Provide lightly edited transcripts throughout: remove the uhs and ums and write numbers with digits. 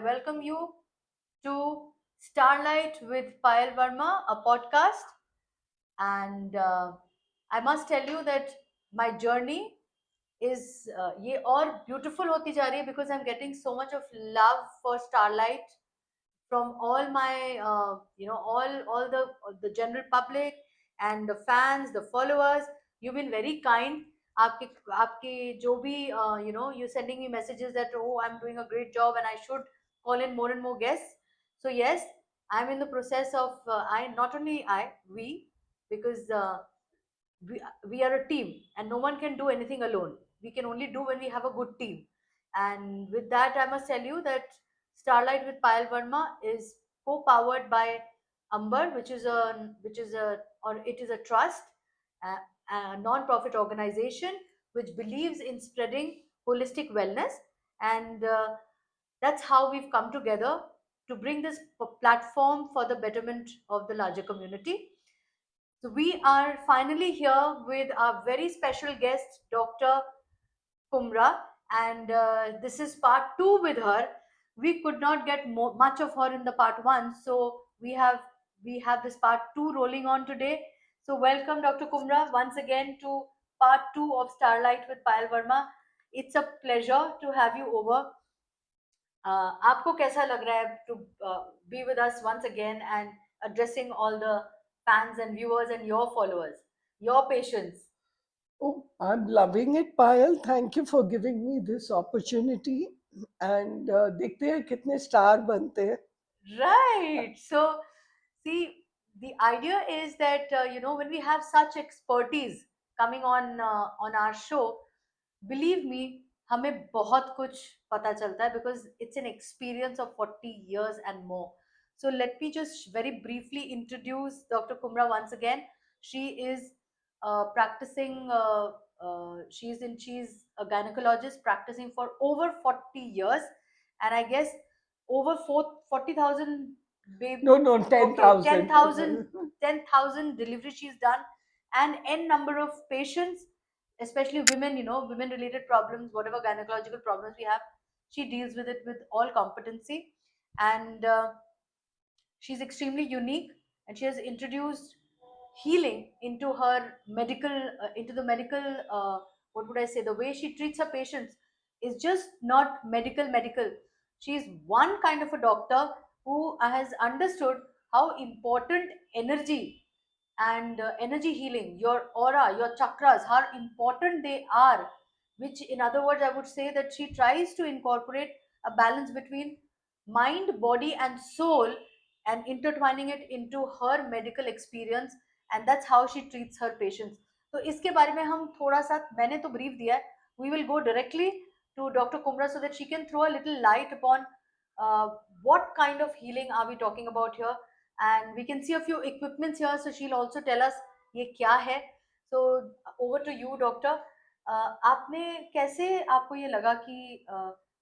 welcome you to Starlight with Payal Varma, a podcast. And I must tell you that my journey is ये और beautiful होती जा रही है because I'm getting so much of love for Starlight from all my all the general public and the fans, the followers. You've been very kind. आपके जो भी you're sending me messages that, oh, I'm doing a great job and I should call in more and more guests. So yes, I'm in the process of I not only I we because we are a team and no one can do anything alone. We can only do when we have a good team. And with that, I must tell you that Starlight with Payal Varma is co-powered by Amber, which is a or it is a trust, a non-profit organization which believes in spreading holistic wellness, and that's how we've come together to bring this platform for the betterment of the larger community. So we are finally here with our very special guest, Dr. Kumra, and this is part two with her. We could not get much of her in the part one, so we have this part two rolling on today. So welcome, Dr. Kumra, once again to part two of Starlight with Payal Verma. It's a pleasure to have you over. आपको कैसा लग रहा है to be with us once again and addressing all the fans and viewers and your followers, your patients? Oh, I'm loving it, Payal. Thank you for giving me this opportunity. And देखते हैं कितने star बनते हैं. Right. So, see, the idea is that when we have such expertise coming on our show, believe me, हमें बहुत कुछ पता चलता है because it's an experience of 40 years and more. So let me just very briefly introduce Dr. Kumra once again. She is practicing. She's a gynecologist practicing for over 40 years, and I guess over 40,000 baby. No, 10,000. 10,000 deliveries she's done, and n number of patients, especially women, women related problems, whatever gynecological problems we have, she deals with it with all competency. And she's extremely unique, and she has introduced healing into her medical into the medical what would I say, the way she treats her patients is just not medical. She's one kind of a doctor who has understood how important energy and energy healing, your aura, your chakras, how important they are, which in other words I would say that she tries to incorporate a balance between mind, body and soul, and intertwining it into her medical experience, and that's how she treats her patients. तो इसके बारे में हम थोड़ा सा, मैंने तो brief दिया है, we will go directly to Dr. Kumra so that she can throw a little light upon uh, what kind of healing are we talking about here, and we can see a few equipments here, so she'll also tell us ये क्या है. So over to you, doctor. आपने कैसे, आपको ये लगा कि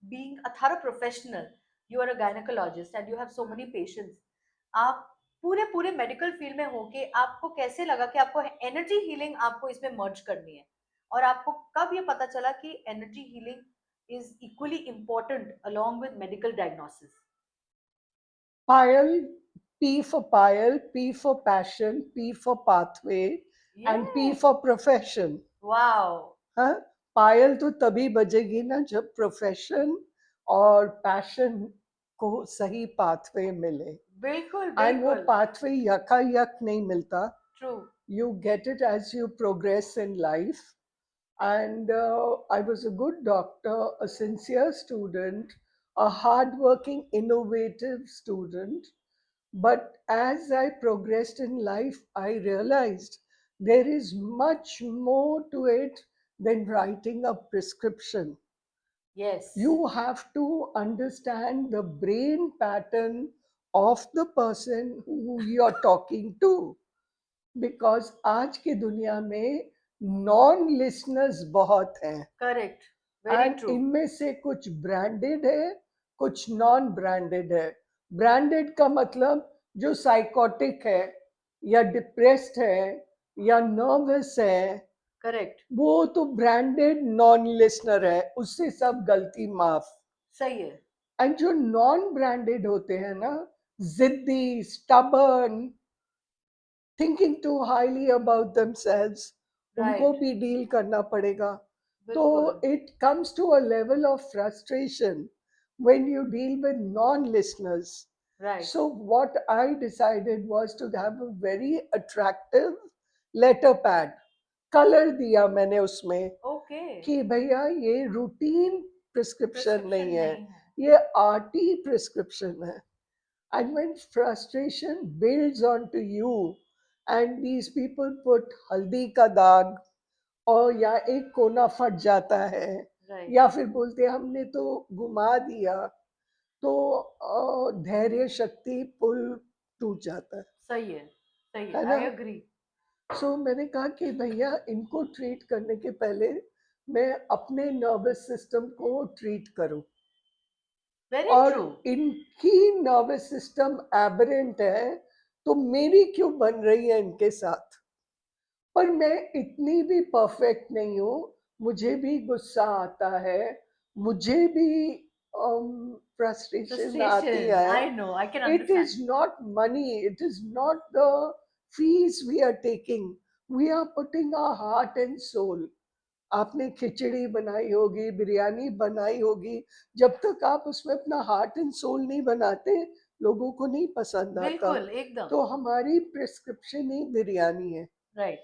being a thorough professional, you are a gynecologist and you have so many patients, आप पूरे पूरे मेडिकल फील्ड में होके आपको कैसे लगा कि आपको एनर्जी हीलिंग आपको इसमें मर्ज करनी है, और आपको कब ये पता चला कि energy healing is equally important along with medical diagnosis? Payal, P for Payal, P for passion, P for pathway, and P Yes. for profession. Wow. हाँ, पायल तो तभी बजेगी ना जब प्रोफेशन और पैशन को सही पाथवे मिले. बिल्कुल एंड वो बिल्कुल. पाथवे यकायक नहीं मिलता. True. You get it as you progress in life. And I was a good doctor, a sincere student, a hardworking, innovative student. But as I progressed in life, I realized there is much more to it than writing a prescription. Yes. You have to understand the brain pattern of the person who you're talking to. Because आज की दुनिया में non listeners बहुत हैं. Correct. Very and true. इनमें से कुछ branded है, कुछ नॉन ब्रांडेड है. ब्रांडेड का मतलब जो साइकोटिक है या डिप्रेस्ड है या नर्वस है, करेक्ट. वो तो ब्रांडेड नॉन लिसनर है, उससे सब गलती माफ. सही है. एंड जो नॉन ब्रांडेड होते हैं ना, जिद्दी, stubborn, thinking too highly about themselves, उनको राइट, भी डील करना पड़ेगा. तो बिल्कुल, it comes to a level of frustration when you deal with non-listeners. Right, So what I decided was to have a very attractive letter pad. Colour दिया मैंने उसमें okay, कि भैया ये रूटीन प्रिस्क्रिप्शन प्रिस्क्रिप्शन नहीं है, नहीं है, ये आरटी प्रिस्क्रिप्शन है. And when frustration builds onto you and these people put हल्दी का दाग, और या एक कोना फट जाता है, राइट, या फिर बोलते हैं हमने तो घुमा दिया, तो धैर्य शक्ति पुल टूट जाता सही है, है ना. आई एग्री, सो मैंने कहा कि भैया इनको ट्रीट करने के पहले मैं अपने नर्वस सिस्टम को ट्रीट करूं. वेरी और ट्रू, इनकी नर्वस सिस्टम एबरेंट है, तो मेरी क्यों बन रही है इनके साथ. पर मैं इतनी भी परफेक्ट नहीं हूँ, मुझे भी गुस्सा आता है, मुझे भी फ्रस्ट्रेशन आती फ्रस्ट्रेशन, है. I know, I can It is understand, not money, it is not the fees we are taking, we are putting our heart and soul. आपने खिचड़ी बनाई होगी, बिरयानी बनाई होगी, जब तक आप उसमें अपना हार्ट एंड सोल नहीं बनाते, लोगों को नहीं पसंद आता. बिल्कुल, एकदम, तो हमारी प्रिस्क्रिप्शन ही बिरयानी है, राइट,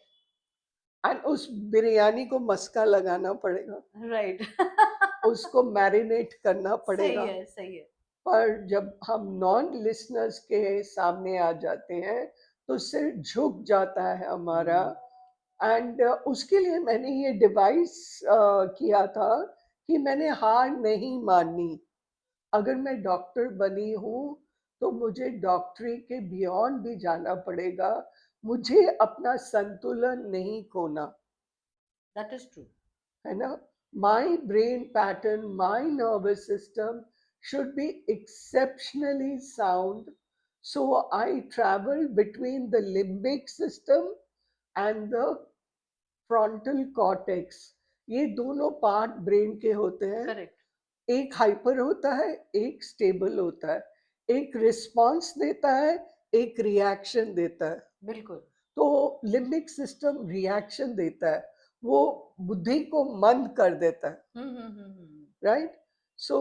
एंड उस बिरयानी को मस्का लगाना पड़ेगा, राइट, उसको मैरिनेट करना पड़ेगा. सही है, पर जब हम नॉन लिसनर्स के सामने आ जाते हैं, तो सिर झुक जाता है हमारा. एंड उसके लिए मैंने ये डिवाइस किया था कि मैंने हार नहीं माननी. अगर मैं डॉक्टर बनी हूँ, तो मुझे डॉक्टरी के बियॉन्ड भी जाना पड़ेगा, मुझे अपना संतुलन नहीं खोना, दैट इज ट्रू, है ना. My brain pattern, my nervous system should be exceptionally sound. So I travel between the limbic system and the frontal cortex. ये दोनों पार्ट ब्रेन के होते हैं. करेक्ट, एक हाइपर होता है, एक स्टेबल होता है, एक रिस्पॉन्स देता है, एक रिएक्शन देता है. बिल्कुल, तो लिम्बिक सिस्टम रिएक्शन देता है, वो बुद्धि को मंद कर देता है. राइट. सो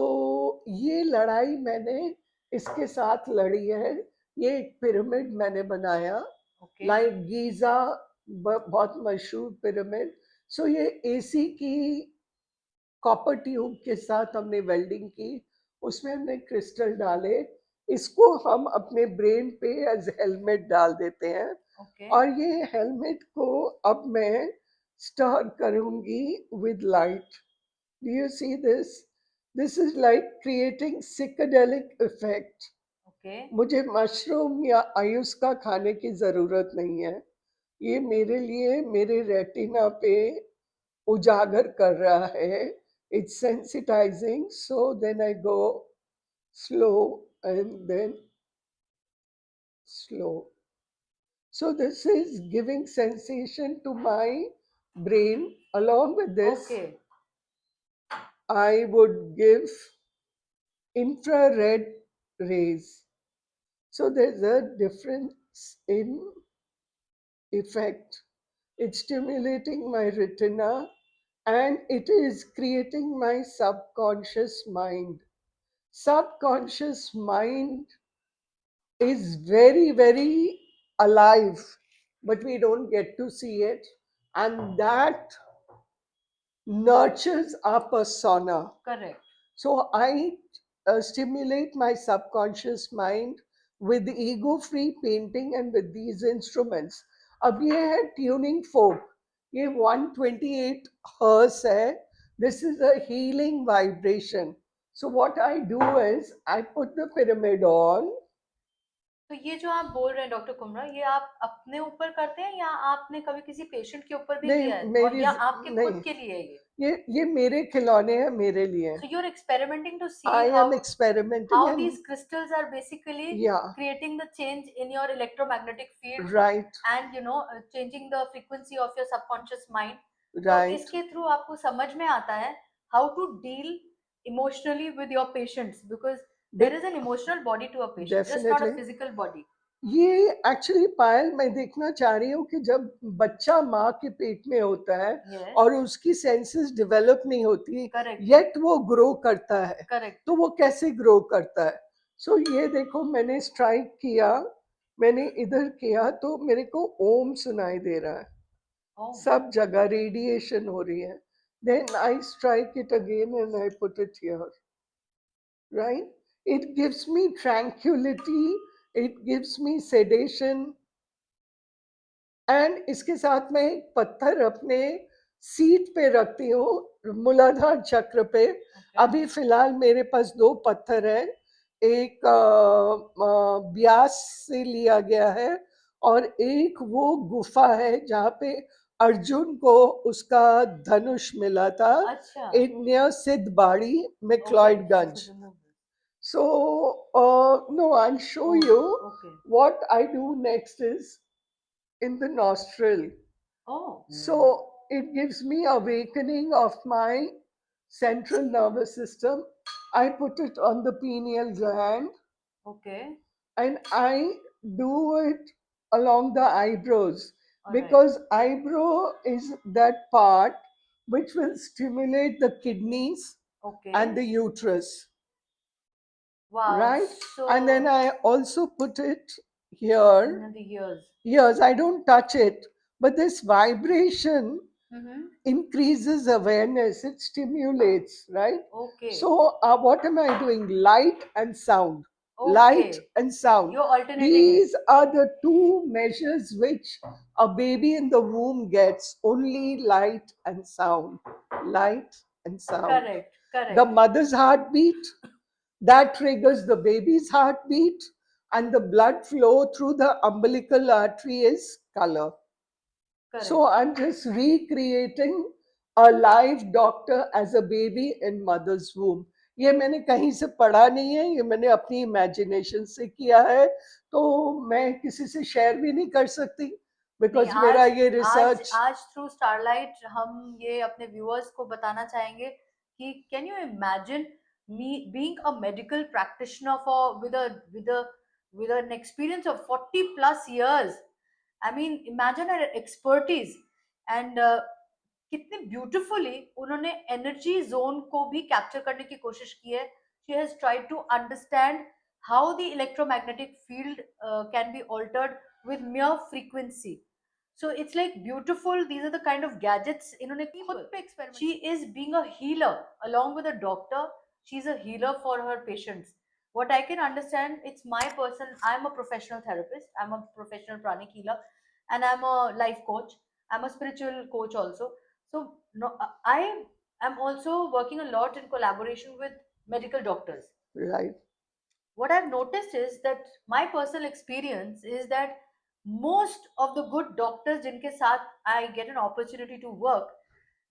ये लड़ाई मैंने इसके साथ लड़ी है. ये एक पिरामिड मैंने बनाया, ओके, लाइक गीजा, बहुत मशहूर पिरामिड. सो ये एसी की कॉपर ट्यूब के साथ हमने वेल्डिंग की, उसमें हमने क्रिस्टल डाले, इसको हम अपने ब्रेन पे एज हेलमेट डाल देते हैं. ओके, और ये हेलमेट को अब मैं स्टर करूंगी with light. Do you see this? This is like creating psychedelic effect. Okay, मुझे मशरूम या आयुष्का खाने की जरूरत नहीं है. ये मेरे लिए मेरे रेटिना पे उजागर कर रहा है. It's sensitizing, so then I go slow and then slow. So this is giving sensation to my brain. Along with this, okay, I would give infrared rays. So there's a difference in effect. It's stimulating my retina and it is creating my subconscious mind. Subconscious mind is very, very alive, but we don't get to see it. And that nurtures our persona. Correct, So I stimulate my subconscious mind with ego free painting and with these instruments. अब ये है tuning fork. ये 128 hertz है. This is a healing vibration. So what I do is I put the pyramid on. तो ये जो आप बोल रहे हैं डॉक्टर कुमरा, ये आप अपने ऊपर करते हैं या आपने कभी किसी पेशेंट के ऊपर भी नहीं, किया है, और मेरी या आपके खुद नहीं, के लिए ये, ये मेरे खिलौने हैं, मेरे लिए. so you're experimenting to see I how am experimenting how and these crystals are basically yeah, creating the change in your electromagnetic field, right, and changing the frequency of your subconscious mind. तो right. इसके through आपको समझ में आता है how to deal emotionally with your patients, because there is Big, an emotional body to a patient, just not a definitely. physical body. ये actually पायल मैं देखना चाह रही हूँ कि जब बच्चा माँ के पेट में होता है Yes, और उसकी सेंसेस डेवलप नहीं होती, correct, येट वो ग्रो करता है, correct. तो वो कैसे ग्रो करता है. सो ये देखो मैंने स्ट्राइक किया, मैंने इधर किया तो मेरे को ओम सुनाई दे रहा है, Oh, सब जगह रेडिएशन हो रही है. Then I strike it again and I put it here, right? It gives me tranquility, it gives me sedation, and इसके साथ मैं एक पत्थर अपने सीट पे रखती हूँ मूलाधार चक्र पे. okay, अभी फिलहाल मेरे पास दो पत्थर हैं, एक ब्यास से लिया गया है और एक वो गुफा है जहाँ पे अर्जुन को उसका धनुष मिला था, अच्छा, in near Sidhbari okay, you McLeodganj. should remove this. So, no, I'll show Oh, you. okay. What I do next is in the nostril. Oh, So, it gives me awakening of my central nervous system. I put it on the pineal gland okay, and I do it along the eyebrows, all right, because eyebrow is that part which will stimulate the kidneys and okay. the uterus, Wow, right? And then so I also put it here. in the years. Yes, I don't touch it, but this vibration Mm-hmm. increases awareness, it stimulates, right? Okay, So, what am I doing? Light and sound. Light okay. and sound. You're alternating it. These are the two measures which a baby in the womb gets, only light and sound. Light and sound. Correct, The correct, mother's heartbeat, that triggers the baby's heartbeat, and the blood flow through the umbilical artery is color. So correct. I'm just recreating a live doctor as a baby in mother's womb. ये मैंने कहीं से पढ़ा नहीं है, ये मैंने अपनी इमेजिनेशन से किया है, तो मैं किसी से शेयर भी नहीं कर सकती नहीं, बिकॉज मेरा आज ये आज रिसर्च. आज थ्रू स्टारलाइट हम ये अपने व्यूअर्स को बताना चाहेंगे कि can you imagine me being a medical practitioner for with an experience of 40 plus years. I mean imagine her expertise and कितने ब्यूटीफुली उन्होंने एनर्जी जोन को भी कैप्चर करने की कोशिश की है. She has tried to understand how the electromagnetic field can be altered with mere frequency. So it's like beautiful. These are the kind of gadgets इन्होंने खुद पे experiment. She is being a healer along with a doctor. She's a healer for her patients. What I can understand, it's my person. I'm a professional therapist. I'm a professional pranic healer, and I'm a life coach. I'm a spiritual coach also. So no, I am also working a lot in collaboration with medical doctors. Right, What I've noticed is that my personal experience is that most of the good doctors jinke saath I get an opportunity to work,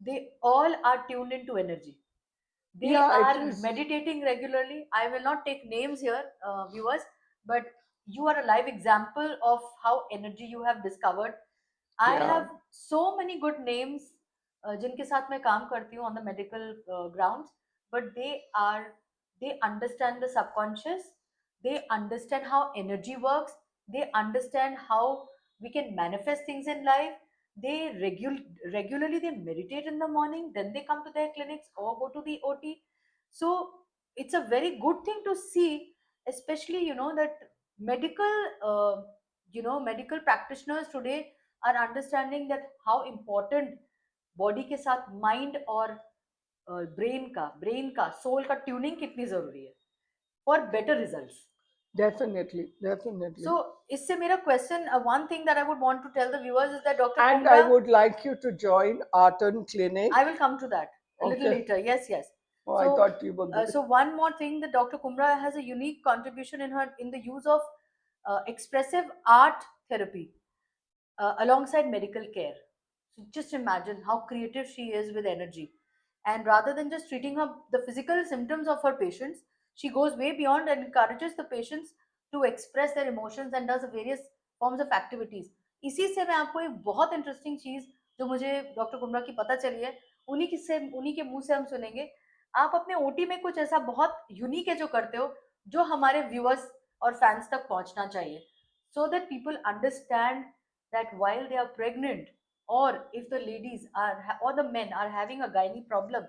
they all are tuned into energy. They yeah, it are is. meditating regularly. I will not take names here, viewers, but you are a live example of how energy you have discovered. I Yeah, have so many good names जिनके साथ मैं काम करती हूँ on the medical grounds, but they understand the subconscious, they understand how energy works, they understand how we can manifest things in life. They regularly they meditate in the morning, then they come to their clinics or go to the OT. So it's a very good thing to see, especially that medical medical practitioners today are understanding that how important body के साथ mind और brain का soul का tuning कितनी जरूरी है for better results. definitely, definitely. So इससे मेरा question, one thing that I would want to tell the viewers is that doctor And I Kumra, would like you to join Art and Clinic. I will come to that a little Okay. later. Yes, yes. Oh, I So, thought you were good. so one more thing, that Dr. Kumra has a unique contribution in the use of expressive art therapy alongside medical care. So just imagine how creative she is with energy. And rather than just treating the physical symptoms of her patients, she goes way beyond and encourages the patients to express their emotions and does various forms of activities. इसी से मैं आपको एक बहुत interesting चीज जो मुझे doctor कुमरा की पता चली है, उन्हीं के मुंह से हम सुनेंगे. आप अपने ओटी में कुछ ऐसा बहुत यूनिक है जो करते हो, जो हमारे व्यूअर्स और फैंस तक पहुंचना चाहिए, so that people understand that while they are pregnant, or if the ladies are or the men are having a gynae problem,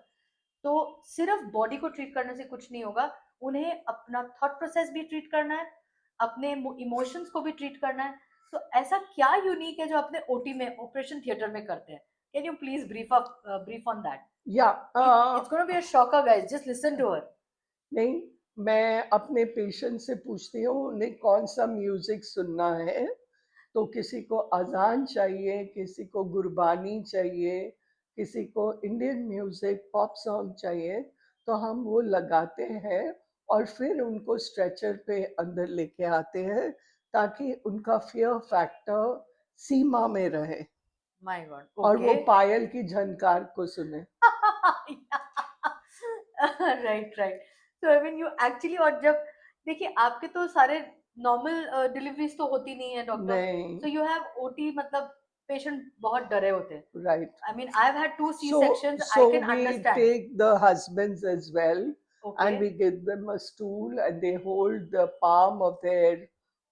तो सिर्फ बॉडी को ट्रीट करने से कुछ नहीं होगा, उन्हें अपना थॉट प्रोसेस भी ट्रीट करना है, अपने इमोशंस को भी ट्रीट करना है। तो ऐसा क्या यूनिक है जो अपने ओटी में, ऑपरेशन थिएटर में करते हैं? Can you please brief on that? या It's going to be a shocker, guys. Just listen to her. नहीं, मैं अपने पेशेंट से पूछती हूँ उन्हें कौन सा म्यूजिक सुनना है। तो किसी को अजान चाहिए, किसी को गुरबानी चाहिए, किसी को इंडियन म्यूजिक पॉप सॉन्ग चाहिए, तो हम वो लगाते हैं और फिर उनको स्ट्रेचर पे अंदर लेके आते हैं ताकि उनका फियर फैक्टर सीमा में रहे My God. और वो Okay. पायल की झनकार को सुने। Right right. So I mean you actually, और जब देखिए आपके तो सारे नॉर्मल डिलीवरीज तो होती नहीं है डॉक्टर, नहीं, सो यू हैव ओटी, मतलब पेशेंट बहुत डरे होते हैं। Right. I mean I have had to see So, sections, I so can we understand. take the husbands as well, okay and we give them a stool, and they hold the palm of their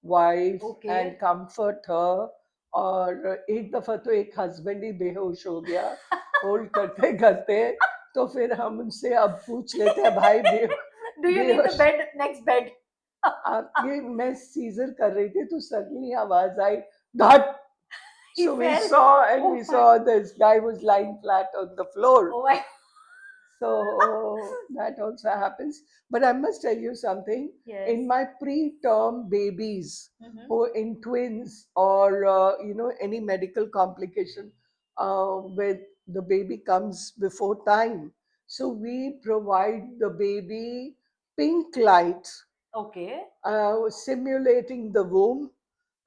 wife okay. and comfort her. और एक दफा तो एक husband ही बेहोश हो गया hold करते करते। तो फिर हम उनसे अब पूछ लेते हैं, भाई डू यू नीड द बेहोश बेड, नेक्स्ट बेड? आप, ये मैं सीजर कर रही थी तो सडनली आवाज आई, धट। ही So we fail. saw, and oh we my, saw this guy was lying flat on the floor. Oh my. So that also happens. But I must tell you something. Yes. In my preterm babies who are in twins or any medical complication with the baby comes before time, so we provide the baby pink light okay. simulating the womb,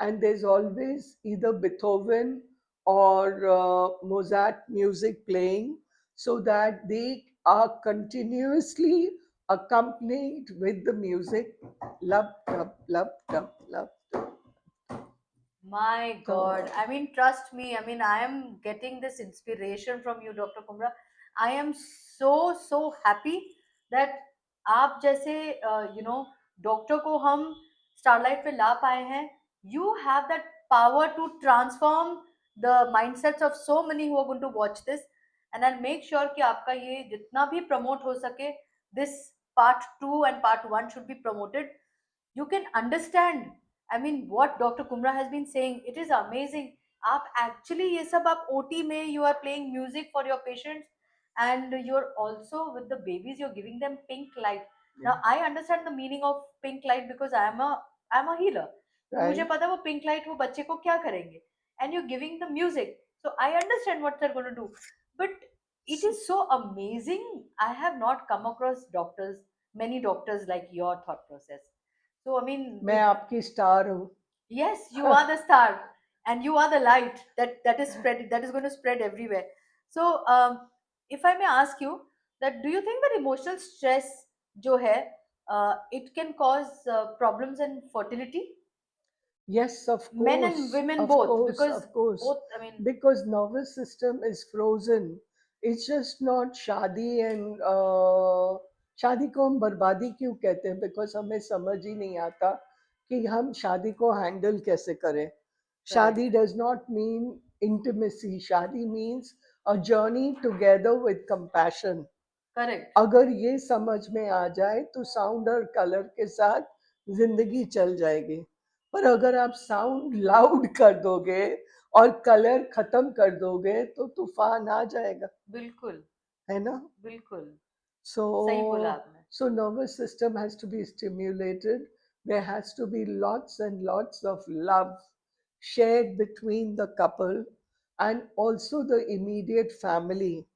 and there's always either Beethoven or Mozart music playing so that they are continuously accompanied with the music. Love, love, love, love, love. My God. So, I mean, trust me. I mean, I am getting this inspiration from you, Dr. Kumra. I am so happy that आप जैसे doctor को हम starlight पे ला पाए हैं. You have that power to transform the mindsets of so many who are going to watch this. And I'll make sure कि आपका ये जितना भी promote हो सके, this part 2 and part 1 should be promoted. You can understand, I mean, what Dr. Kumra has been saying, it is amazing. आप actually ये सब आप OT में you are playing music for your patients, and you're also with the babies, you're giving them pink light. Now I understand the meaning of pink light because I'm a healer. तो मुझे right? पता है वो pink light वो बच्चे को क्या करेंगे, and you're giving the music, so I understand what they're going to do. But it is so amazing. I have not come across doctors, many doctors like your thought process. So I mean, मैं with, आपकी star हूँ। yes, you are the star, and you are the light that is spread, that is going to spread everywhere. So if I may ask you, that do you think that emotional stress जो है, it can cause problems in fertility, Yes, men and women of both, course, because of course. both, I mean, Because nervous system is frozen. It's just not शादी and शादी को हम बर्बादी क्यों कहते हैं? Because हमें समझ ही नहीं आता कि हम शादी को हैंडल कैसे करें। correct, शादी does not mean intimacy. शादी means a journey together with compassion. correct, अगर ये समझ में आ जाए तो साउंड और कलर के साथ जिंदगी चल जाएगी। पर अगर आप साउंड लाउड कर दोगे और कलर खत्म कर दोगे तो तूफान आ जाएगा, बिल्कुल, है ना? बिल्कुल, सही बोला So, आपने, so nervous system has to be stimulated. There has to be lots and lots of love shared between the couple and also the immediate family.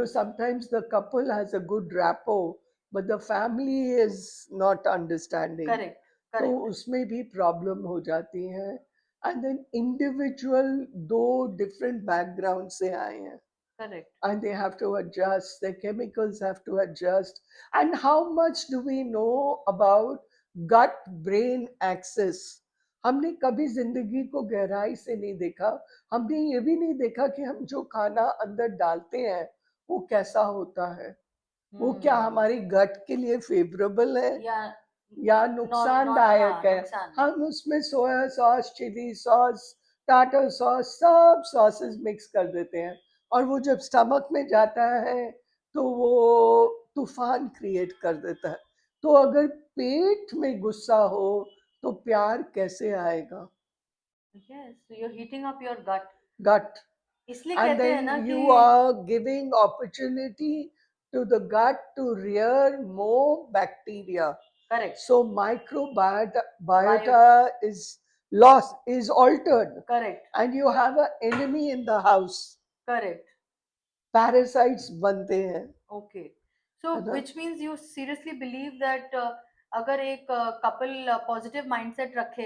Sometimes the couple has a good rapport, but the family is not understanding. Correct, तो correct, उसमें भी problem हो जाती है। And than individual दो different background से आए हैं, correct, and they have to adjust, their chemicals have to adjust. And how much do we know about gut brain axis? हमने कभी जिंदगी को गहराई से नहीं देखा। हमने ये भी नहीं देखा कि हम जो खाना अंदर डालते हैं वो कैसा होता है। वो क्या हम्म। हमारी गट के लिए फेवरेबल है या या नॉट, हाँ, नुकसानदायक है। नुकसान। हम उसमें soya sauce, chilli sauce, tartar sauce, सब सॉसेस मिक्स कर देते हैं, और वो जब स्टमक में जाता है तो वो तूफान क्रिएट कर देता है। तो अगर पेट में गुस्सा हो तो प्यार कैसे आएगा? Yes, you are heating up your gut. Gut. इसलिए And कहते हैं then ना कि you are giving opportunity to the gut to rear more bacteria. Correct. So microbiota बायो। biota is lost, is altered, correct. and you have an enemy in the house. Correct. Parasites बनते हैं, okay, so है ना? Which means you seriously believe that अगर एक couple positive mindset रखे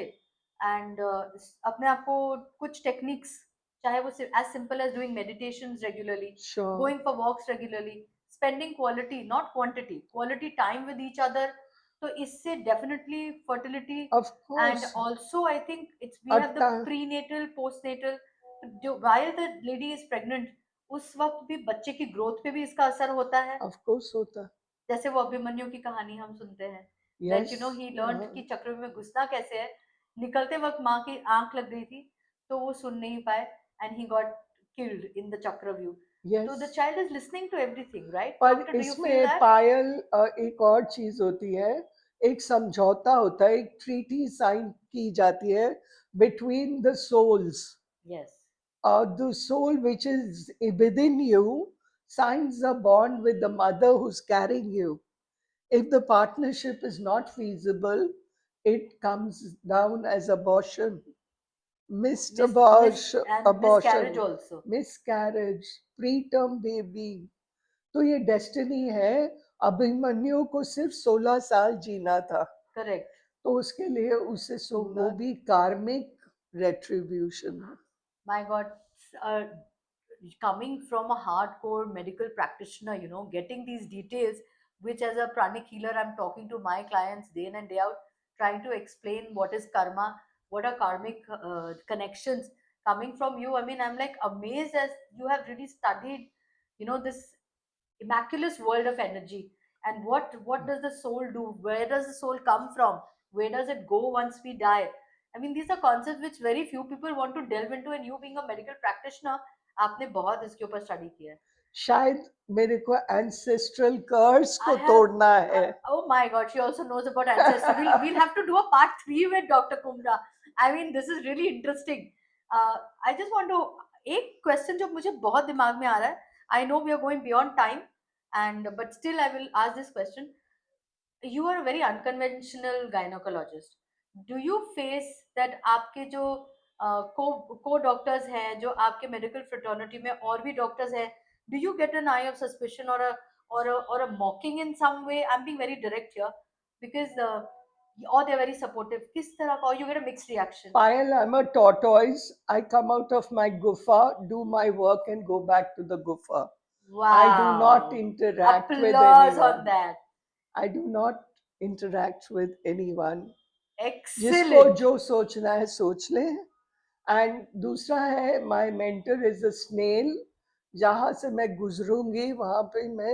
and अपने आप को कुछ टेक्निक्स, चाहे वो as simple as doing meditation regularly, Sure, going for walks रेगुलरly, spending quality not quantity, quality time with each other, तो इससे definitely fertility of and course. Also I think it's we have the अट्टा, prenatal postnatal, जो while the lady is pregnant उस वक्त भी बच्चे की ग्रोथ पे भी इसका असर होता है। of course होता. जैसे वो अभिमन्यु की कहानी हम सुनते हैं, दैट Yes. ही लर्न कि चक्रव्यूह में घुसना कैसे है। निकलते वक्त माँ की आंख लग गई थी, तो वो सुन नहीं पाए, and he got killed in the chakravyuh. तो the Yes. Child is listening to everything, right पर डॉक्टर, डू यू फील इसमें दैट? पायल एक और चीज होती है, एक समझौता होता है, एक ट्रीटी साइन की जाती है between the souls. Yes. The soul which is within you signs a bond with the mother who's carrying you. If the partnership is not feasible, it comes down as abortion, missed miss and miss carriage abortion, also. miscarriage, preterm baby. तो ये destiny है। अभिमन्यु को सिर्फ 16 साल जीना था, correct. तो उसके लिए उसे तो वो भी कार्मिक रेट्रीब्यूशन है। my god, uh, coming from a hardcore medical practitioner, getting these details, which as a pranic healer, I'm talking to my clients day in and day out, trying to explain what is karma, what are karmic connections coming from you. I mean, I'm like amazed as you have really studied, this immaculate world of energy. And what does the soul do? Where does the soul come from? Where does it go once we die? I mean, these are concepts which very few people want to delve into, and you being a medical practitioner, आपने बहुत इसके ऊपर study किया है। शायद मेरे को ancestral curse I को have, तोड़ना है। oh my god, she also knows about ancestry. We'll have to do a part 3 with Dr. Kumra. I mean, this is really interesting. I just want to, एक question जो मुझे बहुत दिमाग में आ रहा है, I know we are going beyond time, and but still I will ask this question. You are a very unconventional gynecologist. Do you face that आपके जो को डॉक्टर्स हैं, जो आपके मेडिकल फ्रेटर्निटी में और भी डॉक्टर्स हैं, do you get an eye of suspicion or a mocking in some way? I'm being very direct here because or they're very supportive. किस तरह का, or you get a mixed reaction? Payal, I'm a tortoise. I come out of my gufa, do my work, and go back to the gufa. I do not Wow, interact with applause on anyone. that. I do not interact with anyone. जिसको Excellent. जो सोचना है सोच ले। And दूसरा है, my mentor is a snail. जहां से मैं गुजरूंगी वहां पे मैं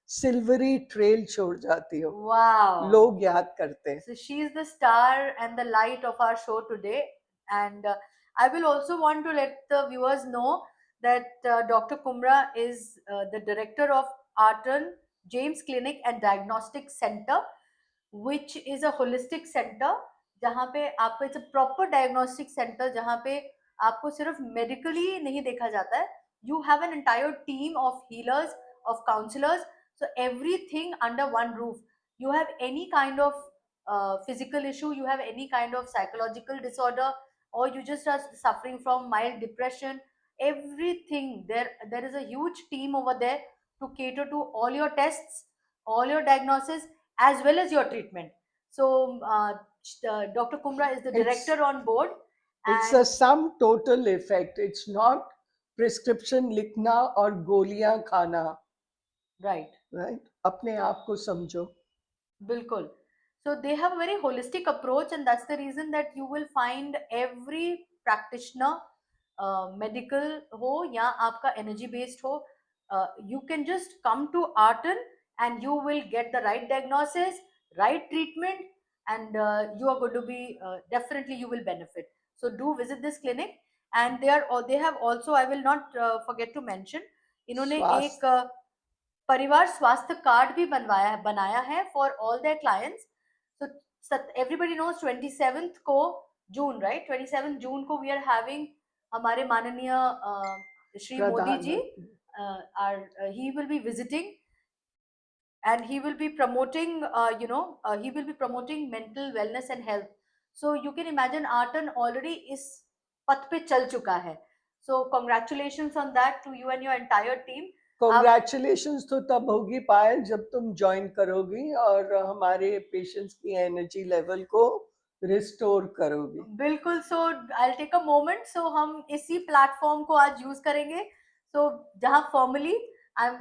सिल्वरी ट्रेल छोड़ जाती हूँ, Wow. लोग याद करते हैं। So she is the star and the light of our show today. And I will also want to let the viewers know that Dr. Kumra is the director of Arton James Clinic and Diagnostic Center, which is a holistic center जहाँ पे आपको, it's a proper diagnostic centre जहाँ पे आपको सिर्फ medically नहीं देखा जाता है, you have an entire team of healers, of counsellors, so everything under one roof. You have any kind of physical issue, you have any kind of psychological disorder, or you just are suffering from mild depression, everything there is a huge team over there to cater to all your tests, all your diagnosis, as well as your treatment. So Dr. Kumra is the It's director on board. it's a And sum total effect. It's not prescription लिखना और गोलियां खाना। right, right, अपने आप को समझो। bilkul. So they have a very holistic approach, and that's the reason that you will find every practitioner, medical ho ya aapka energy based ho, you can just come to Arton and you will get the right diagnosis, right treatment, and you are going to be definitely you will benefit. So do visit this clinic. And they have also, I will not forget to mention, इन्होंने एक स्वास्थ्य परिवार स्वास्थ्य card भी बनाया है for all their clients. So everybody knows 27th को जून, right, 27 जून को वी आर हैविंग हमारे माननीय श्री मोदी जी, प्रधानमंत्री he will be visiting, and he will be promoting he will be promoting mental wellness and health. So you can imagine Artan already is path pe chal chuka hai. So congratulations on that to you and your entire team. आप congratulations तो तब होगी पायल जब तुम join करोगी और हमारे patients की एनर्जी लेवल को रिस्टोर करोगी. बिल्कुल. सो आई टेक अ मोमेंट. सो हम इसी प्लेटफॉर्म को आज यूज करेंगे. सो जहां formally I am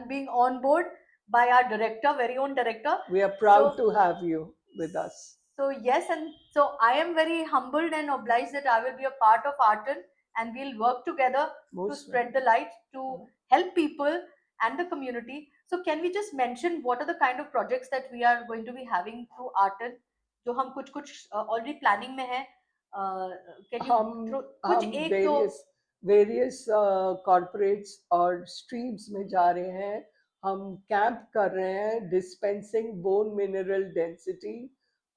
being on board by our director, very own director. We are proud So, to have you with us. so yes, and so I am very humbled and obliged that I will be a part of Artan, and we'll work together to Most spread the light, to help people and the community. So can we just mention what are the kind of projects that we are going to be having through Artan? जो हम कुछ कुछ already planning में है. Can you कुछ हम एक दो वेरियस कॉर्पोरेट्स और स्ट्रीम्स में जा रहे हैं. हम कैंप कर रहे हैं dispensing bone mineral density,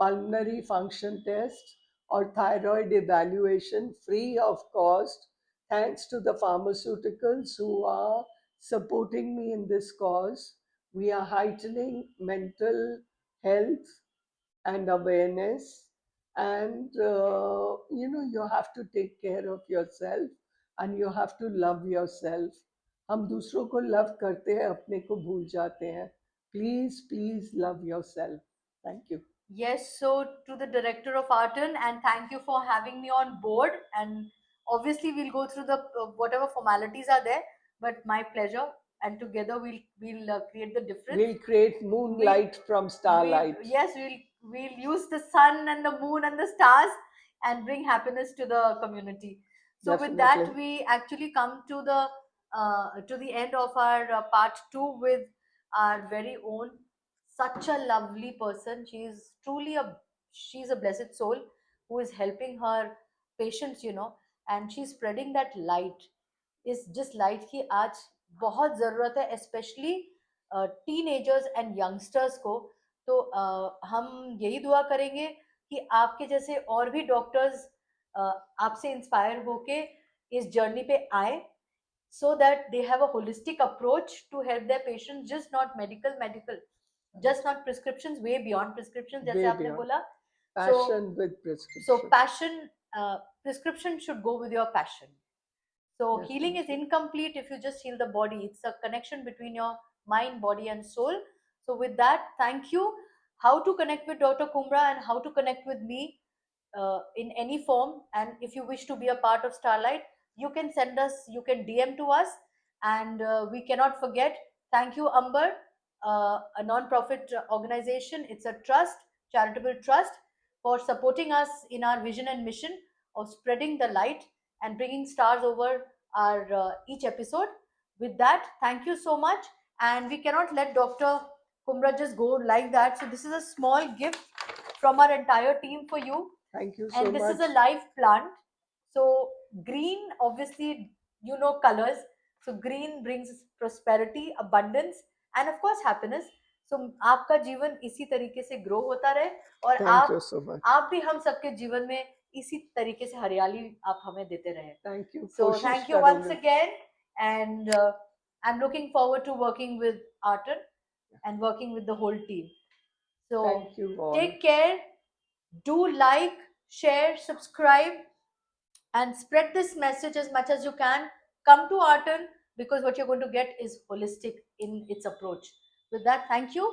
pulmonary function test और thyroid evaluation free of cost, thanks to the pharmaceuticals who are supporting me in this cause. We are heightening mental health and awareness, and you have to take care of yourself and you have to love yourself. हम दूसरों को love करते हैं, अपने को भूल जाते हैं. Please please love yourself. Thank you. Yes, so to the director of Artan, and thank you for having me on board. And obviously, we'll go through the whatever formalities are there, but my pleasure. And together, we'll create the difference. We'll create We'll, moonlight from starlight. yes, we'll use the sun and the moon and the stars and bring happiness to the community. So with that, Definitely. we actually come to the end of our part two with our very own, such a lovely person. She's a blessed soul who is helping her patients, and she's spreading that light. इस जिस light की आज बहुत ज़रूरत है, specially teenagers and youngsters को. तो हम यही दुआ करेंगे कि आपके जैसे और भी डॉक्टर्स आपसे इंस्पायर होके इस जर्नी पे आए, so that they have a holistic approach to help their patients, just not medical, just not prescriptions, way beyond prescriptions, जैसे Way आपने beyond. बोला. Passion with So prescription. passion, prescription should go with your passion. So healing is Definitely. incomplete if you just heal the body. It's a connection between your mind, body, and soul. So with that, thank you. How to connect with Dr. Kumra and how to connect with me in any form. And if you wish to be a part of Starlight, you can send us, you can DM to us. And we cannot forget, thank you, Amber, a non-profit organization. It's a trust, charitable trust, for supporting us in our vision and mission of spreading the light and bringing stars over our each episode. With that, thank you so much. And we cannot let Dr. Kumra just go like that. So this is a small gift from our entire team for you. Thank you so And this much. is a live plant. So green, obviously, colors. So green brings prosperity, abundance, and of course happiness. So आपका जीवन इसी तरीके से grow होता रहे, और Thank you so much. आप भी हम सबके जीवन में इसी तरीके से हरियाली आप हमें देते रहे. Thank you. So कोशिश thank you once करूंगा. again, and I'm looking forward to working with Artan and working with the whole team. So Thank you all. take care. Do like, share, subscribe, and spread this message as much as you can. Come to Artan, because what you're going to get is holistic in its approach. With that, thank you.